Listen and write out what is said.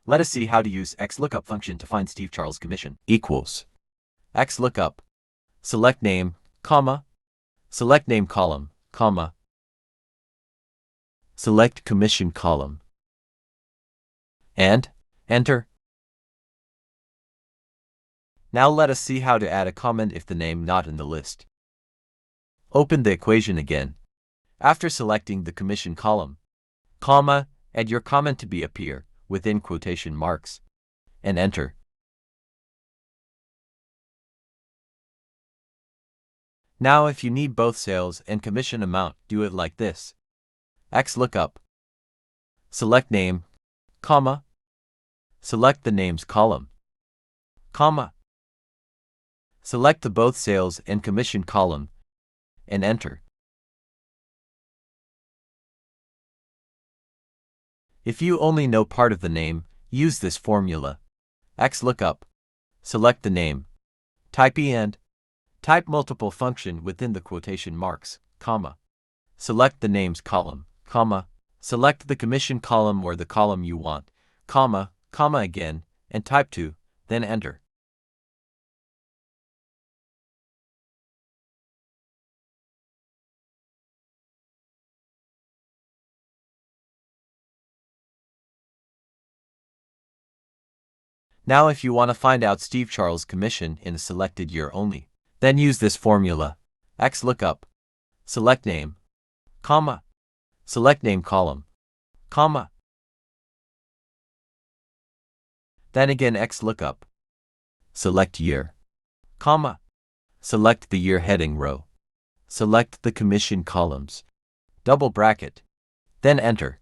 Let us see how to use XLOOKUP function to find Steve Charles commission. Equals XLOOKUP. Select name, comma. Select name column, comma. Select commission column. And enter. Now let us see how to add a comment if the name not in the list. Open the equation again. After selecting the commission column, comma, add your comment to be appear within quotation marks, and enter. Now if you need both sales and commission amount, do it like this. XLOOKUP. Select name, comma. Select the names column, comma. Select the both sales and commission column, and enter. If you only know part of the name, use this formula. XLOOKUP. Select the name. Type E and type multiple function within the quotation marks, comma. Select the names column, comma. Select the commission column or the column you want, comma, comma again, and type 2, then enter. Now if you want to find out Steve Charles commission in a selected year only, then use this formula. XLOOKUP. Select name, comma. Select name column, comma. Then again XLOOKUP. Select year, comma. Select the year heading row. Select the commission columns, double bracket, then enter.